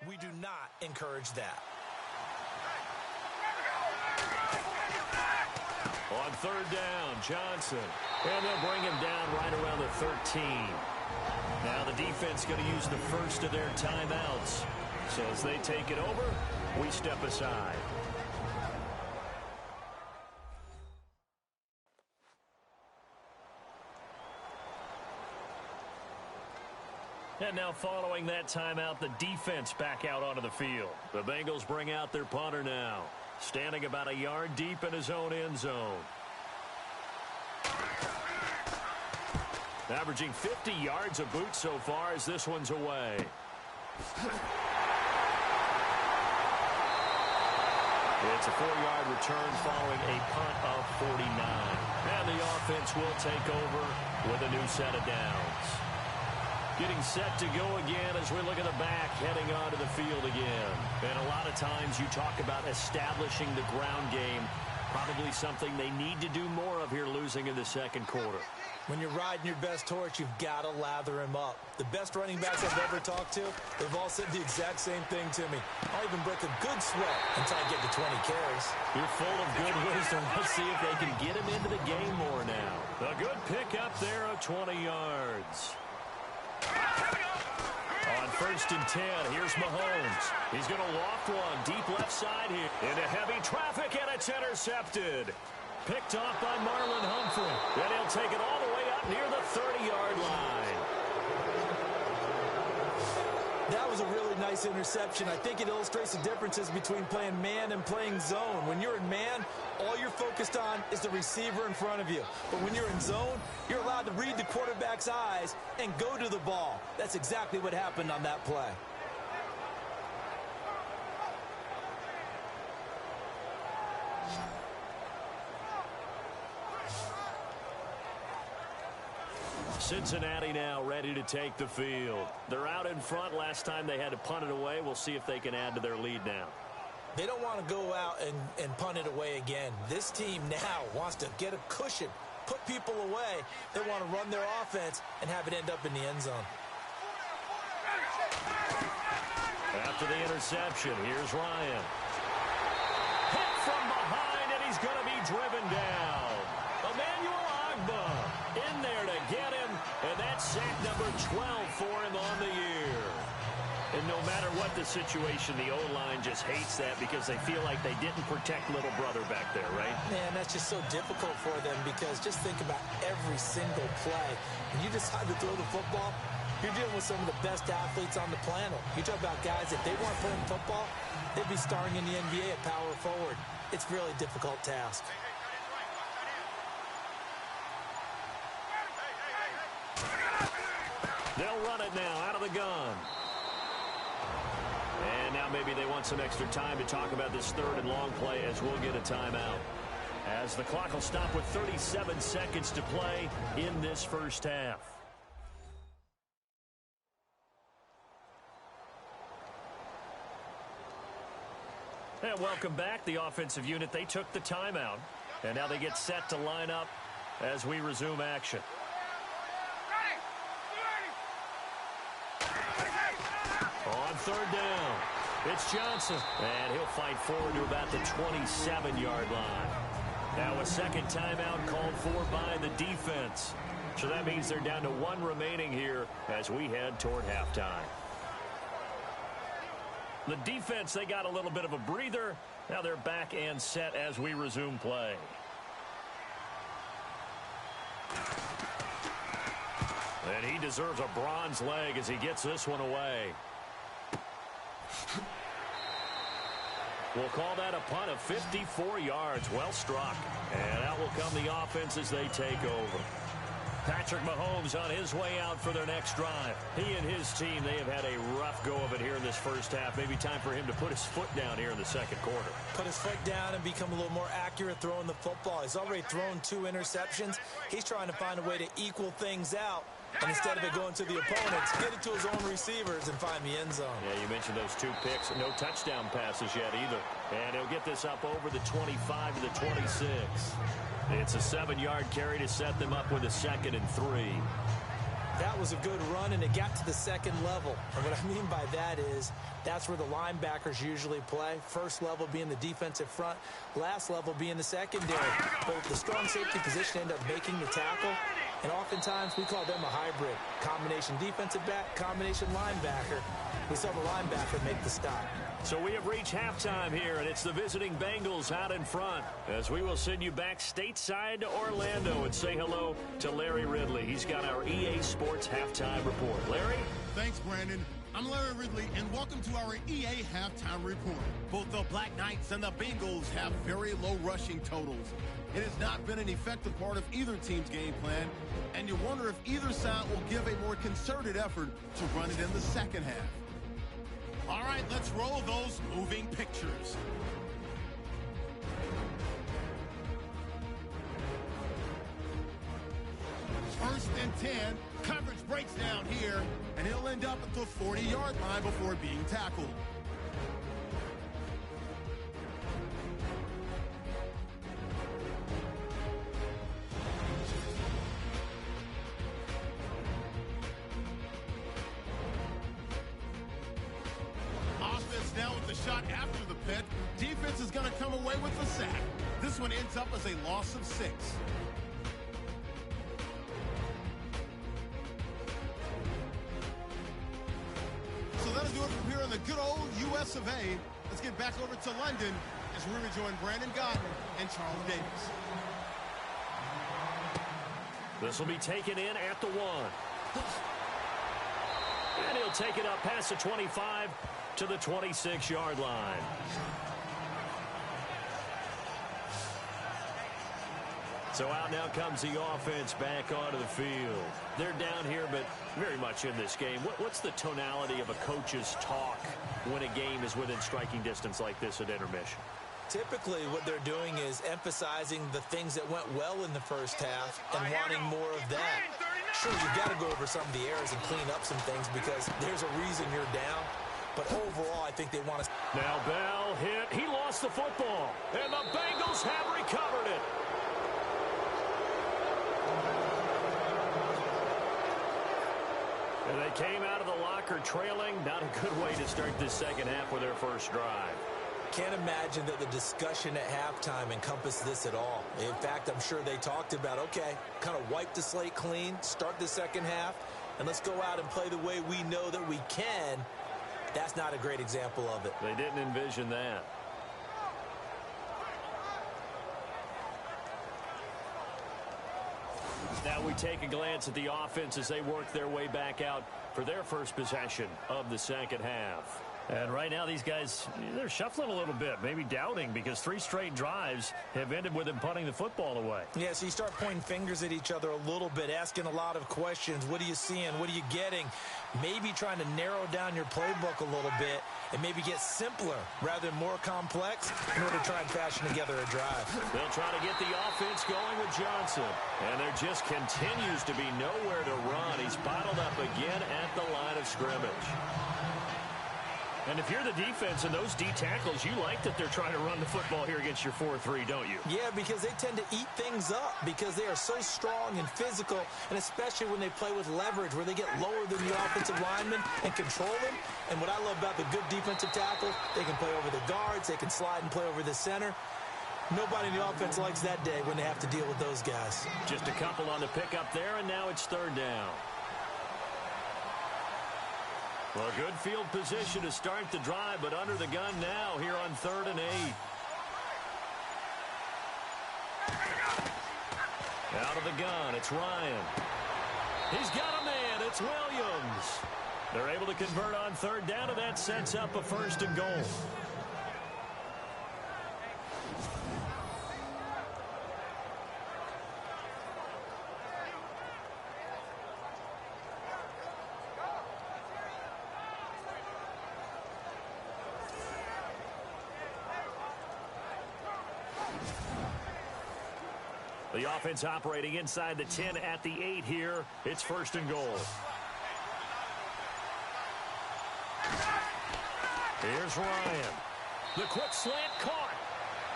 We do not encourage that. On third down, Johnson. And they'll bring him down right around the 13. Now the defense going to use the first of their timeouts. So as they take it over, we step aside. And now following that timeout, the defense back out onto the field. The Bengals bring out their punter now, standing about a yard deep in his own end zone. Averaging 50 yards a boot so far as this one's away. It's a 4-yard return following a punt of 49. And the offense will take over with a new set of downs. Getting set to go again as we look at the back heading onto the field again. And a lot of times you talk about establishing the ground game. Probably something they need to do more of here losing in the second quarter. When you're riding your best horse, you've got to lather him up. The best running backs I've ever talked to, they've all said the exact same thing to me. I'll even break a good sweat until I get to 20 carries. You're full of good wisdom. Let's see if they can get him into the game more now. A good pickup there of 20 yards. On first and 10, here's Mahomes. He's going to loft one deep left side here. Into heavy traffic, and it's intercepted. Picked off by Marlon Humphrey. And he'll take it all the way up near the 30-yard line. That was a really nice interception. I think it illustrates the differences between playing man and playing zone. When you're in man, all you're focused on is the receiver in front of you. But when you're in zone, you're allowed to read the quarterback's eyes and go to the ball. That's exactly what happened on that play. Cincinnati now ready to take the field. They're out in front. Last time they had to punt it away. We'll see if they can add to their lead now. They don't want to go out and punt it away again. This team now wants to get a cushion, put people away. They want to run their offense and have it end up in the end zone. After the interception, here's Ryan. Hit from behind, and he's going to be driven down. Emmanuel Agba in there to get him, and that's sack number 12 for him on the year. And no matter what the situation, the O-line just hates that because they feel like they didn't protect little brother back there, right? Man, that's just so difficult for them because just think about every single play. When you decide to throw the football, you're dealing with some of the best athletes on the planet. You talk about guys, if they weren't playing football, they'd be starring in the NBA at power forward. It's a really difficult task. They'll run it now out of the gun. And now maybe they want some extra time to talk about this third and long play as we'll get a timeout. As the clock will stop with 37 seconds to play in this first half. And welcome back. The offensive unit, they took the timeout. And now they get set to line up as we resume action. On third down, it's Johnson. And he'll fight forward to about the 27-yard line. Now a second timeout called for by the defense. So that means they're down to one remaining here as we head toward halftime. The defense, they got a little bit of a breather. Now they're back and set as we resume play. And he deserves a bronze leg as he gets this one away. We'll call that a punt of 54 yards. Well struck. And out will come the offense as they take over. Patrick Mahomes on his way out for their next drive. He and his team, they have had a rough go of it here in this first half. Maybe time for him to put his foot down here in the second quarter. Put his foot down and become a little more accurate throwing the football. He's already thrown 2 interceptions. He's trying to find a way to equal things out. And instead of it going to the opponents, get it to his own receivers and find the end zone. Yeah, you mentioned those 2 picks. No touchdown passes yet either. And he'll get this up over the 25 to the 26. It's a 7-yard carry to set them up with a 2nd and 3. That was a good run, and it got to the second level. And what I mean by that is that's where the linebackers usually play. First level being the defensive front, last level being the secondary. But the strong safety position end up making the tackle, and oftentimes we call them a hybrid. Combination defensive back, combination linebacker. We saw the linebacker make the stop. So we have reached halftime here, and it's the visiting Bengals out in front, as we will send you back stateside to Orlando and say hello to Larry Ridley. He's got our EA Sports Halftime Report. Larry? Thanks, Brandon. I'm Larry Ridley, and welcome to our EA Halftime Report. Both the Black Knights and the Bengals have very low rushing totals. It has not been an effective part of either team's game plan, and you wonder if either side will give a more concerted effort to run it in the second half. All right, let's roll those moving pictures. First and 10, coverage breaks down here, and he'll end up at the 40-yard line before being tackled. Now with the shot after the pick, defense is going to come away with the sack. This one ends up as a loss of 6. So that'll do it from here on the good old US of A. Let's get back over to London as we rejoin Brandon Godden and Charles Davis. This will be taken in at the 1. And he'll take it up past the 25 to the 26-yard line. So out now comes the offense back onto the field. They're down here, but very much in this game. What's the tonality of a coach's talk when a game is within striking distance like this at intermission? Typically, what they're doing is emphasizing the things that went well in the first half and wanting more of that. Sure, you've got to go over some of the errors and clean up some things because there's a reason you're down. But overall, I think they want to... Now Bell hit. He lost the football. And the Bengals have recovered it. And they came out of the locker trailing. Not a good way to start this second half with their first drive. Can't imagine that the discussion at halftime encompassed this at all. In fact, I'm sure they talked about, okay, kind of wipe the slate clean, start the second half, and let's go out and play the way we know that we can. That's not a great example of it. They didn't envision that. Now we take a glance at the offense as they work their way back out for their first possession of the second half. And right now, these guys, they're shuffling a little bit, maybe doubting, because 3 straight drives have ended with them punting the football away. Yeah, so you start pointing fingers at each other a little bit, asking a lot of questions. What are you seeing? What are you getting? Maybe trying to narrow down your playbook a little bit and maybe get simpler rather than more complex in order to try and fashion together a drive. They'll try to get the offense going with Johnson. And there just continues to be nowhere to run. He's bottled up again at the line of scrimmage. And if you're the defense and those D tackles, you like that they're trying to run the football here against your 4-3, don't you? Yeah, because they tend to eat things up because they are so strong and physical, and especially when they play with leverage where they get lower than the offensive linemen and control them. And what I love about the good defensive tackle, they can play over the guards, they can slide and play over the center. Nobody in the offense likes that day when they have to deal with those guys. Just a couple on the pickup there, and now it's 3rd down. Well, a good field position to start the drive, but under the gun now here on 3rd and 8. Out of the gun, it's Ryan. He's got a man, it's Williams. They're able to convert on 3rd down, and that sets up a 1st and goal. The offense operating inside the 10 at the 8 here. It's 1st and goal. Here's Ryan. The quick slant caught.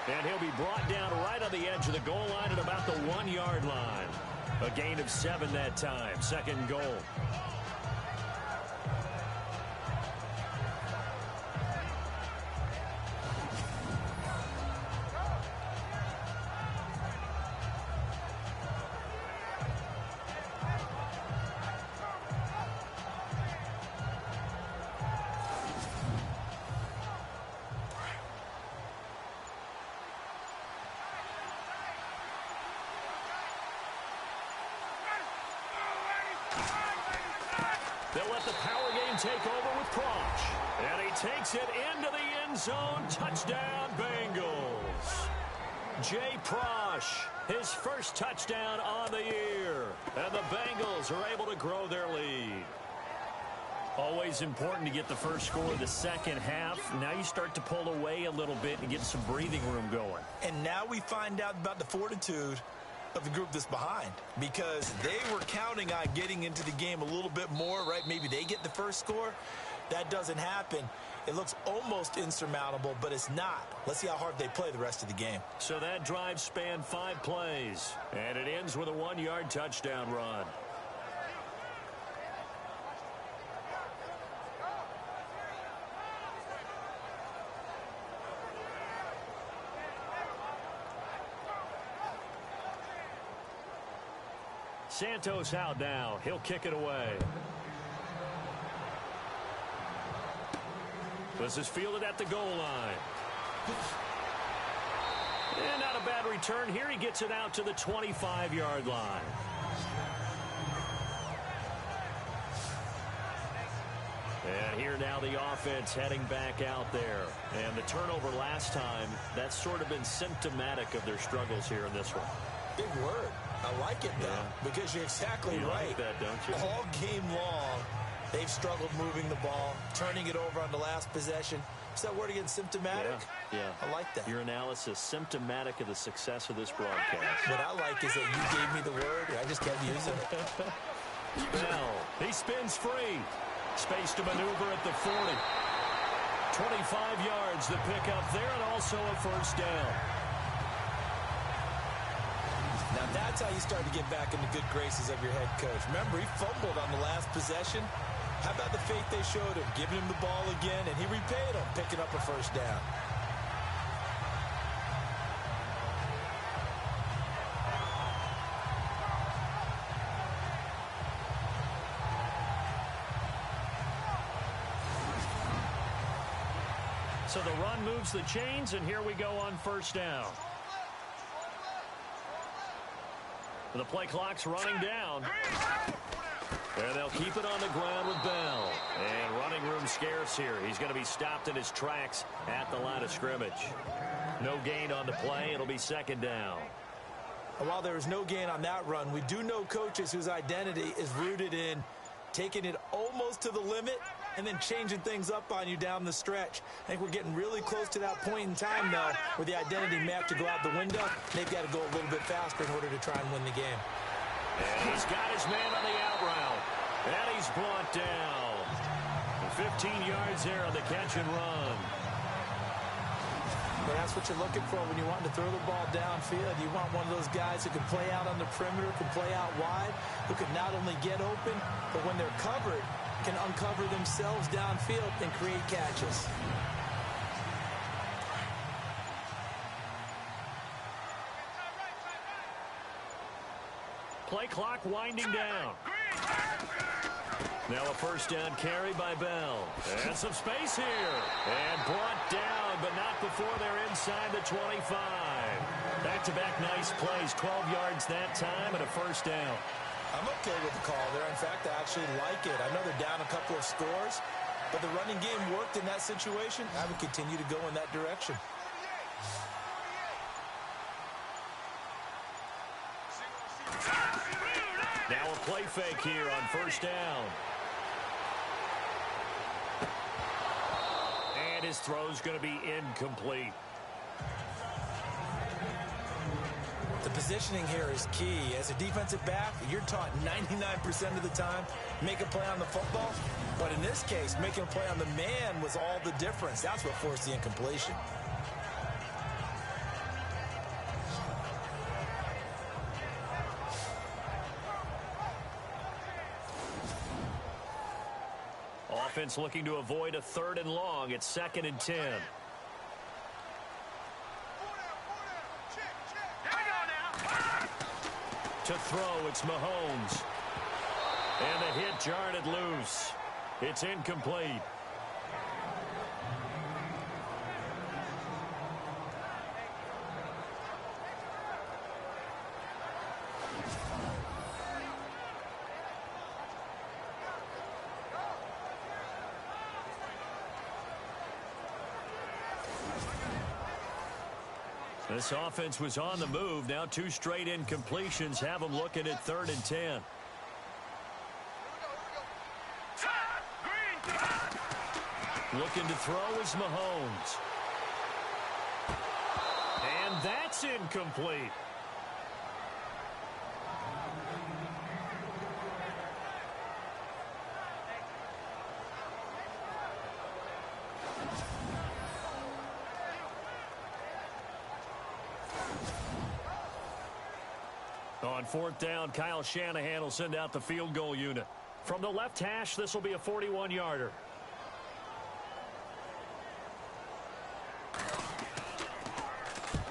And he'll be brought down right on the edge of the goal line at about the 1-yard line. A gain of 7 that time. Second and goal. They'll let the power game take over with Prosh. And he takes it into the end zone. Touchdown, Bengals. Jay Prosh, his first touchdown on the year. And the Bengals are able to grow their lead. Always important to get the first score of the second half. Now you start to pull away a little bit and get some breathing room going. And now we find out about the fortitude of the group that's behind, because they were counting on getting into the game a little bit more, right? Maybe they get the first score. That doesn't happen. It looks almost insurmountable, but it's not. Let's see how hard they play the rest of the game. So that drive spanned 5 plays, and it ends with a 1-yard touchdown run. Santos out now. He'll kick it away. This is fielded at the goal line. And not a bad return here. He gets it out to the 25-yard line. And here now the offense heading back out there. And the turnover last time, that's sort of been symptomatic of their struggles here in this one. Big word. I like it, though, because you're exactly right. Like that, don't you? All game long, they've struggled moving the ball, turning it over on the last possession. Is that word again, symptomatic? Yeah. I like that. Your analysis, symptomatic of the success of this broadcast. What I like is that you gave me the word, I just kept using it. Bell, he spins free. Space to maneuver at the 40. 25 yards the pickup there, and also a first down. Now that's how you start to get back in the good graces of your head coach. Remember, he fumbled on the last possession. How about the faith they showed him, giving him the ball again, and he repaid him, picking up a first down. So the run moves the chains, and here we go on first down. The play clock's running down. And they'll keep it on the ground with Bell. And running room scarce here. He's going to be stopped in his tracks at the line of scrimmage. No gain on the play. It'll be second down. And while there is no gain on that run, we do know coaches whose identity is rooted in taking it almost to the limit and then changing things up on you down the stretch. I think we're getting really close to that point in time now where the identity may have to go out the window. They've got to go a little bit faster in order to try and win the game. And he's got his man on the out route. And he's brought down. 15 yards there on the catch and run. But that's what you're looking for when you want to throw the ball downfield. You want one of those guys who can play out on the perimeter, can play out wide, who can not only get open, but when they're covered, can uncover themselves downfield and create catches. Play clock winding down. Now a first down carry by Bell. And some space here. And brought down, but not before they're inside the 25. Back-to-back nice plays. 12 yards that time and a first down. I'm okay with the call there. In fact, I actually like it. I know they're down a couple of scores, but the running game worked in that situation. I would continue to go in that direction. Now a play fake here on first down. And his throw's going to be incomplete. The positioning here is key. As a defensive back, you're taught 99% of the time, make a play on the football. But in this case, making a play on the man was all the difference. That's what forced the incompletion. defense looking to avoid a 3rd and long. It's 2nd and 10. To throw, it's Mahomes. And the hit jarred it loose. It's incomplete. This offense was on the move. Now 2 straight incompletions have them looking at 3rd and 10. Looking to throw is Mahomes. And that's incomplete. On 4th down, Kyle Shanahan will send out the field goal unit. From the left hash, this will be a 41-yarder.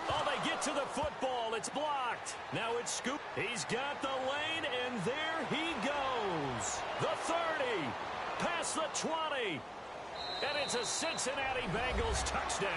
Oh, they get to the football. It's blocked. Now it's scooped. He's got the lane, and there he goes. The 30, past the 20, and it's a Cincinnati Bengals touchdown.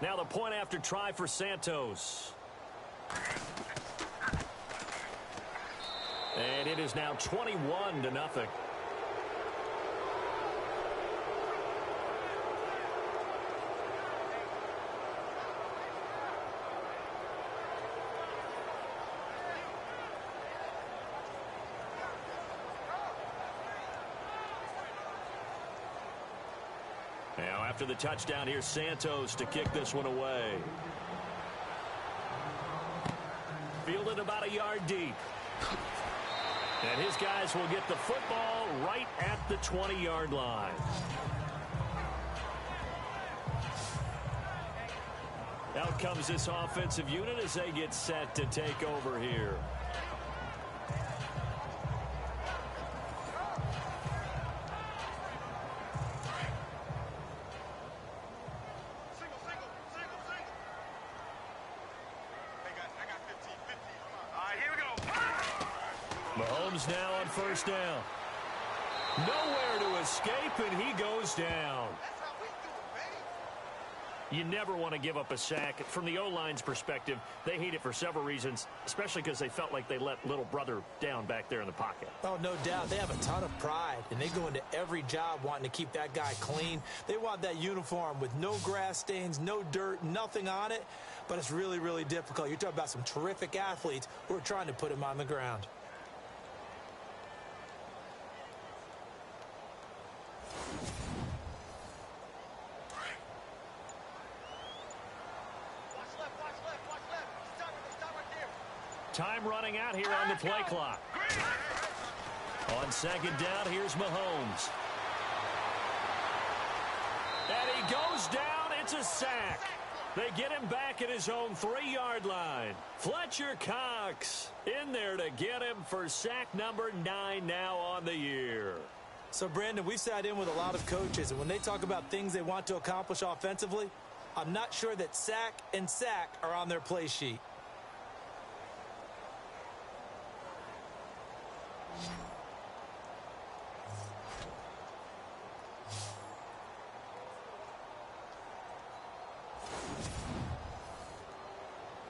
Now the point after try for Santos. And it is now 21-0. Now after the touchdown, here's Santos to kick this one away. Fielded about a yard deep. And his guys will get the football right at the 20-yard line. Out comes this offensive unit as they get set to take over here. Mahomes now on 1st down. Nowhere to escape, and he goes down. You never want to give up a sack. From the O-line's perspective, they hate it for several reasons, especially because they felt like they let little brother down back there in the pocket. Oh, no doubt. They have a ton of pride, and they go into every job wanting to keep that guy clean. They want that uniform with no grass stains, no dirt, nothing on it, but it's really, really difficult. You're talking about some terrific athletes who are trying to put him on the ground. Time running out here on the play clock. On 2nd down, here's Mahomes. And he goes down. It's a sack. They get him back at his own 3-yard line. Fletcher Cox in there to get him for sack number 9 now on the year. So, Brandon, we sat in with a lot of coaches, and when they talk about things they want to accomplish offensively, I'm not sure that sack and sack are on their play sheet.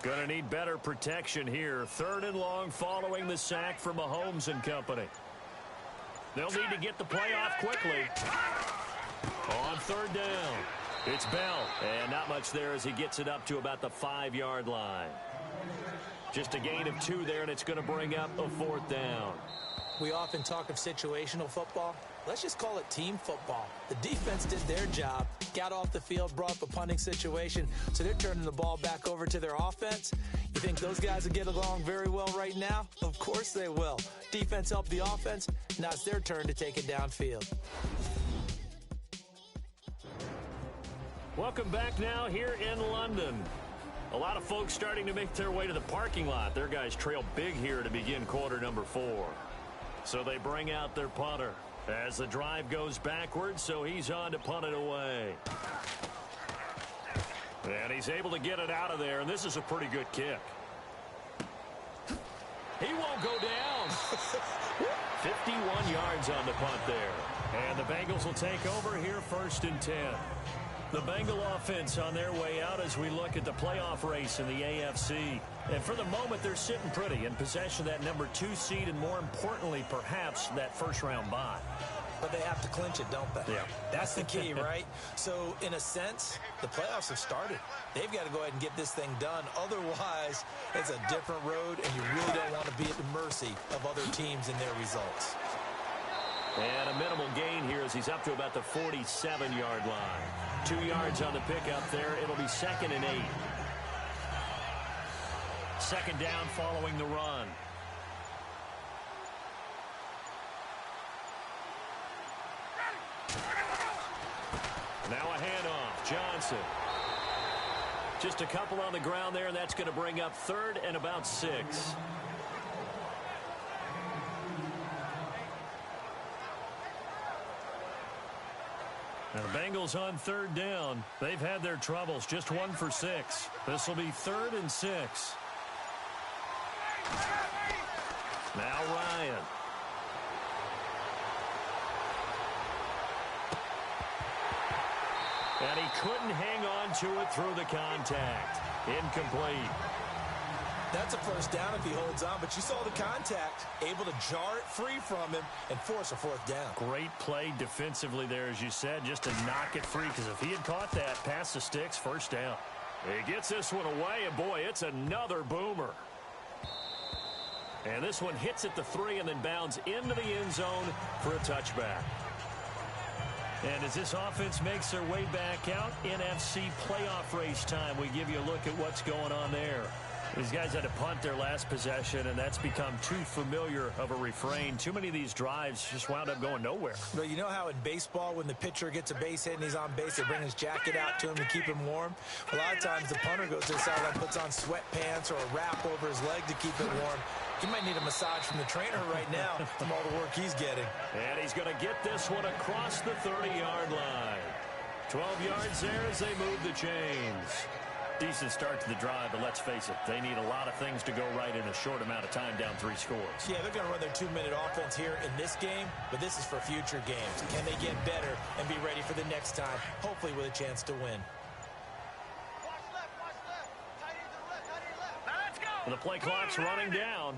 Going to need better protection here. 3rd and long following the sack from Mahomes and company. They'll need to get the play off quickly. On 3rd down, it's Bell. And not much there as he gets it up to about the 5-yard line. Just a gain of 2 there, and it's going to bring up a 4th down. We often talk of situational football. Let's just call it team football. The defense did their job, got off the field, brought up a punting situation, so they're turning the ball back over to their offense. You think those guys will get along very well right now? Of course they will. Defense helped the offense. Now it's their turn to take it downfield. Welcome back now here in London. A lot of folks starting to make their way to the parking lot. Their guys trail big here to begin quarter number 4. So they bring out their punter as the drive goes backwards, so he's on to punt it away. And he's able to get it out of there, and this is a pretty good kick. He won't go down. 51 yards on the punt there. And the Bengals will take over here 1st and 10. The Bengal offense on their way out as we look at the playoff race in the AFC. And for the moment, they're sitting pretty in possession of that number 2 seed and, more importantly, perhaps that first-round bye. But they have to clinch it, don't they? Yeah. That's the key, right? So, in a sense, the playoffs have started. They've got to go ahead and get this thing done. Otherwise, it's a different road, and you really don't want to be at the mercy of other teams and their results. And a minimal gain here as he's up to about the 47-yard line. 2 yards on the pickup there. It'll be 2nd and 8. 2nd down following the run. Now a handoff. Johnson. Just a couple on the ground there, and that's going to bring up 3rd and about 6. Now the Bengals on 3rd down. They've had their troubles. Just 1 for 6. This will be 3rd and 6. Now Ryan. And he couldn't hang on to it through the contact. Incomplete. That's a 1st down if he holds on, but you saw the contact, able to jar it free from him and force a 4th down. Great play defensively there, as you said, just to knock it free, because if he had caught that, past the sticks, 1st down. He gets this one away, and boy, it's another boomer. And this one hits at the 3 and then bounds into the end zone for a touchback. And as this offense makes their way back out, NFC playoff race time, we give you a look at what's going on there. These guys had to punt their last possession, and that's become too familiar of a refrain. Too many of these drives just wound up going nowhere. But you know how in baseball, when the pitcher gets a base hit and he's on base, they bring his jacket out to him to keep him warm? A lot of times the punter goes to the sideline, puts on sweatpants or a wrap over his leg to keep him warm. He might need a massage from the trainer right now from all the work he's getting. And he's going to get this one across the 30-yard line. 12 yards there as they move the chains. Decent start to the drive, but let's face it, they need a lot of things to go right in a short amount of time, down 3 scores. Yeah, they're going to run their 2-minute offense here in this game, but this is for future games. Can they get better and be ready for the next time, hopefully with a chance to win? And the play clock's running down.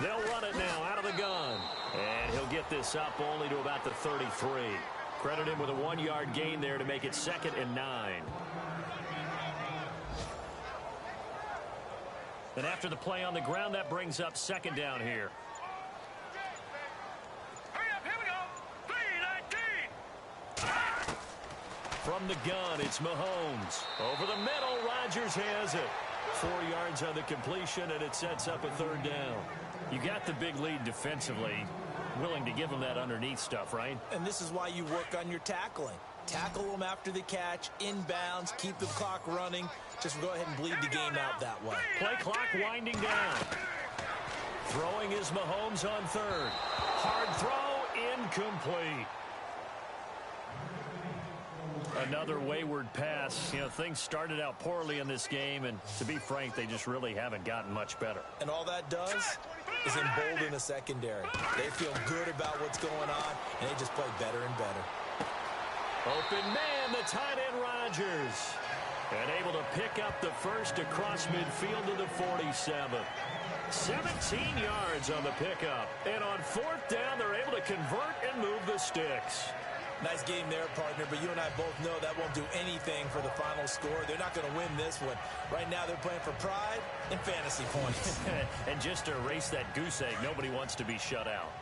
They'll run it now out of the gun. And he'll get this up only to about the 33. Credit him with a 1-yard gain there to make it 2nd and 9. And after the play on the ground, that brings up 2nd down here. From the gun, it's Mahomes. Over the middle, Rodgers has it. 4 yards on the completion, and it sets up a 3rd down. You got the big lead defensively. Willing to give them that underneath stuff, right? And this is why you work on your tackling. Tackle them after the catch, inbounds, keep the clock running. Just go ahead and bleed the game out that way. Play clock winding down. Throwing is Mahomes on 3rd. Hard throw, incomplete. Another wayward pass. You know, things started out poorly in this game, and to be frank, they just really haven't gotten much better. And all that does is embolden the secondary. They feel good about what's going on, and they just play better and better. Open man, the tight end Rodgers. And able to pick up the first across midfield to the 47. 17 yards on the pickup. And on 4th down, they're able to convert and move the sticks. Nice game there, partner, but you and I both know that won't do anything for the final score. They're not going to win this one. Right now, they're playing for pride and fantasy points. And just to erase that goose egg, nobody wants to be shut out.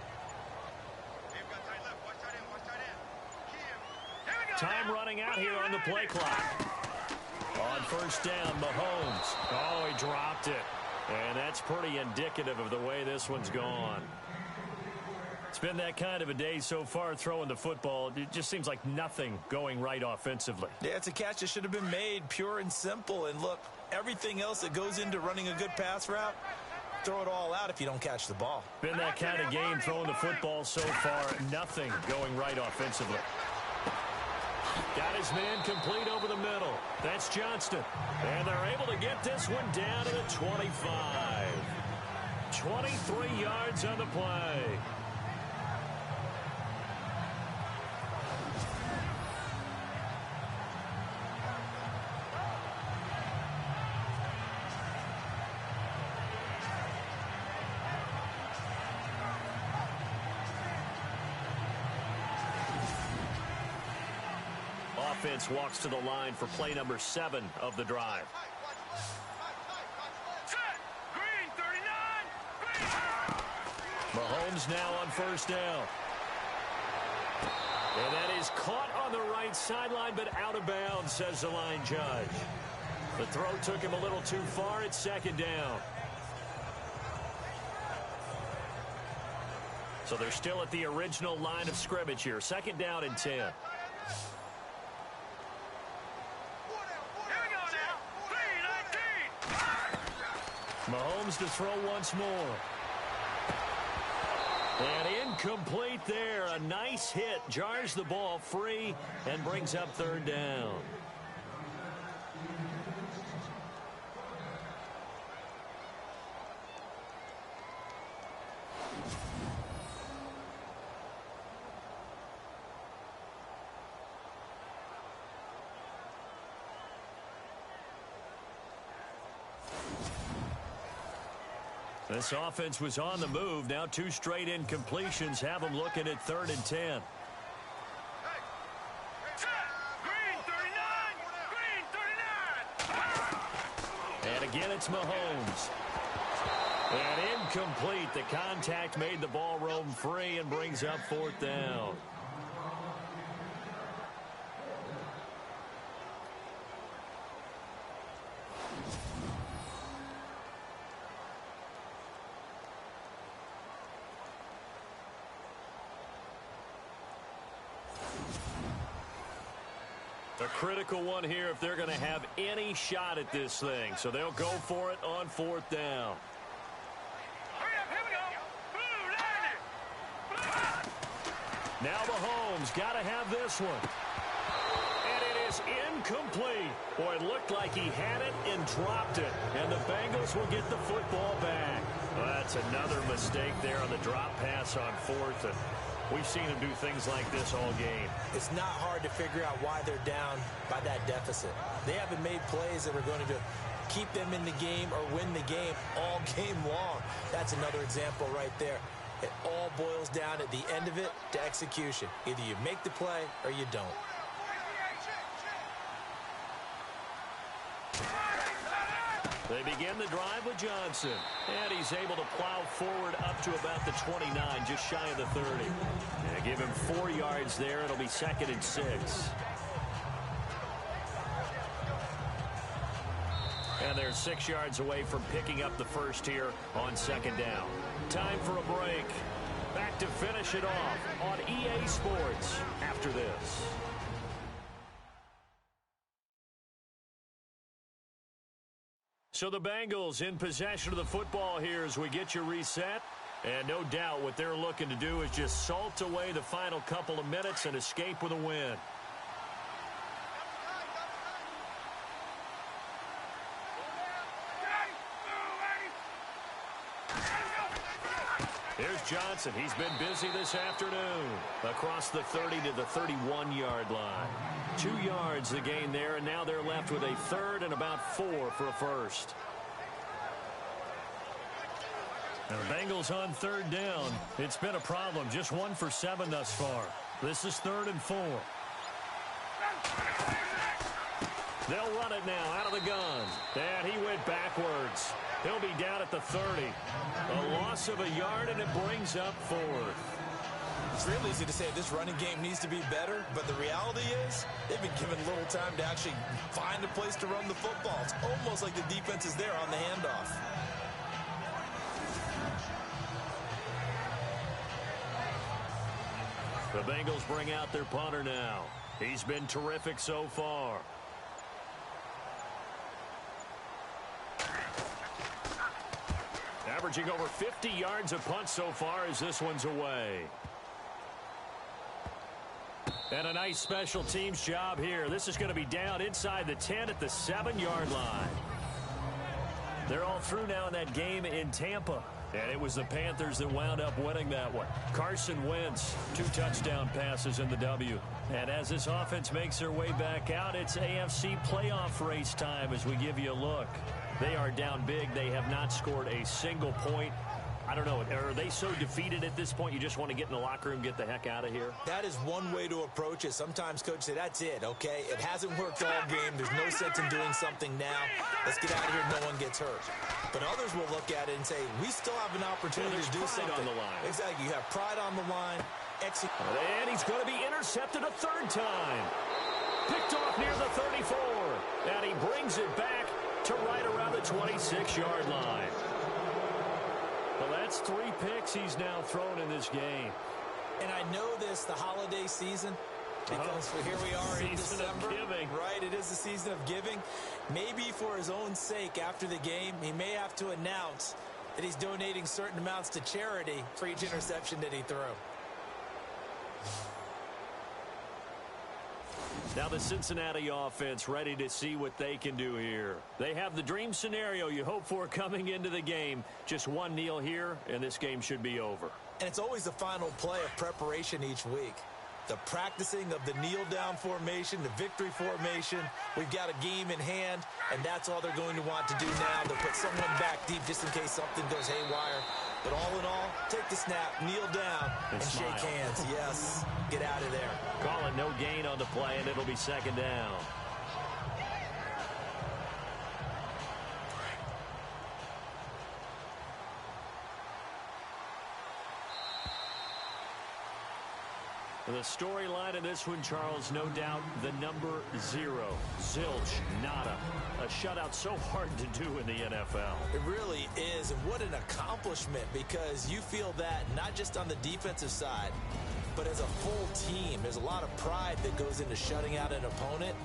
Time running out here on the play clock. On first down, Mahomes. Oh, he dropped it. And that's pretty indicative of the way this one's gone. It's been that kind of a day so far throwing the football. It just seems like nothing going right offensively. Yeah, it's a catch that should have been made, pure and simple. And look, everything else that goes into running a good pass route, throw it all out if you don't catch the ball. Been that kind of game throwing the football so far. Nothing going right offensively. Got his man complete over the middle. That's Johnston. And they're able to get this one down to the 25. 23 yards on the play. Offense walks to the line for play number 7 of the drive. Green 39. Mahomes now on first down. And that is caught on the right sideline, but out of bounds, says the line judge. The throw took him a little too far. It's second down. So they're still at the original line of scrimmage here. Second down and 10. Mahomes to throw once more. And incomplete there. A nice hit. Jars the ball free and brings up third down. This offense was on the move. Now 2 straight incompletions have them looking at third and 10. Green 39. And again, it's Mahomes. And incomplete. The contact made the ball roam free and brings up fourth down. A critical one here if they're going to have any shot at this thing. So they'll go for it on fourth down. Hurry up, here we go. Now Mahomes got to have this one. And it is incomplete. Boy, it looked like he had it and dropped it. And the Bengals will get the football back. Well, that's another mistake there on the drop pass on fourth. And we've seen him do things like this all game. It's not hard to figure out why they're down by that deficit. They haven't made plays that are going to keep them in the game or win the game all game long. That's another example right there. It all boils down at the end of it to execution. Either you make the play or you don't. They begin the drive with Johnson. And he's able to plow forward up to about the 29, just shy of the 30. Yeah, give him 4 yards there. It'll be second and 6. And they're 6 yards away from picking up the first here on second down. Time for a break. Back to finish it off on EA Sports after this. So the Bengals in possession of the football here as we get you reset. And no doubt what they're looking to do is just salt away the final couple of minutes and escape with a win. Here's Johnson. He's been busy this afternoon. Across the 30 to the 31-yard line. 2 yards the gain there, and now they're left with a third and about 4 for a first. Now the Bengals on third down. It's been a problem. Just 1 for 7 thus far. This is 3rd and 4. They'll run it now out of the gun. And he went backwards. He'll be down at the 30. A loss of a yard, and it brings up 4th. It's real easy to say this running game needs to be better, but the reality is they've been given little time to actually find a place to run the football. It's almost like the defense is there on the handoff. The Bengals bring out their punter now. He's been terrific so far. Averaging over 50 yards a punt so far as this one's away. And a nice special teams job here. This is going to be down inside the 10 at the 7-yard line. They're all through now in that game in Tampa. And it was the Panthers that wound up winning that one. Carson Wentz, 2 touchdown passes in the W. And as this offense makes their way back out, it's AFC playoff race time as we give you a look. They are down big. They have not scored a single point. I don't know. Are they so defeated at this point you just want to get in the locker room, get the heck out of here? That is one way to approach it. Sometimes coaches say, that's it, okay? It hasn't worked all game. There's no sense in doing something now. Let's get out of here. No one gets hurt. But others will look at it and say, we still have an opportunity to do something. On the line. Exactly. You have pride on the line. And he's going to be intercepted a third time. Picked off near the 34. And he brings it back to right around the 26-yard line. Well, that's 3 picks he's now thrown in this game. And I know this, the holiday season, because here we are in December. Right, it is the season of giving. Maybe for his own sake after the game, he may have to announce that he's donating certain amounts to charity for each interception that he threw. Now the Cincinnati offense ready to see what they can do here. They have the dream scenario you hope for coming into the game. Just one kneel here, and this game should be over. And it's always the final play of preparation each week. The practicing of the kneel-down formation, the victory formation. We've got a game in hand, and that's all they're going to want to do now, to put someone back deep just in case something goes haywire. But all in all, take the snap, kneel down, and shake hands. Yes, get out of there. Call it no gain on the play, and it'll be second down. The storyline of this one, Charles, no doubt the number 0. Zilch, nada. A shutout so hard to do in the NFL. It really is, and what an accomplishment, because you feel that not just on the defensive side, but as a full team. There's a lot of pride that goes into shutting out an opponent.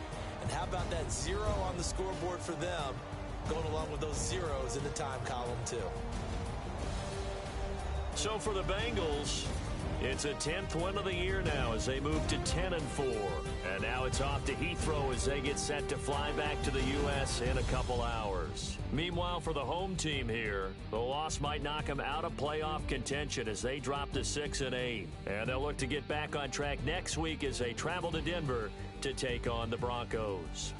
And how about that 0 on the scoreboard for them, going along with those zeros in the time column too. So for the Bengals, it's a 10th win of the year now as they move to 10-4. And now it's off to Heathrow as they get set to fly back to the U.S. in a couple hours. Meanwhile, for the home team here, the loss might knock them out of playoff contention as they drop to 6-8. And they'll look to get back on track next week as they travel to Denver to take on the Broncos.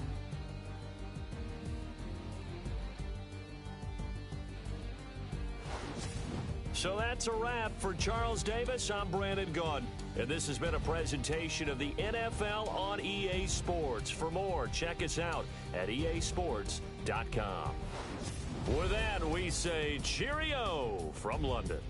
So that's a wrap. For Charles Davis, I'm Brandon Gaudin. And this has been a presentation of the NFL on EA Sports. For more, check us out at easports.com. With that, we say cheerio from London.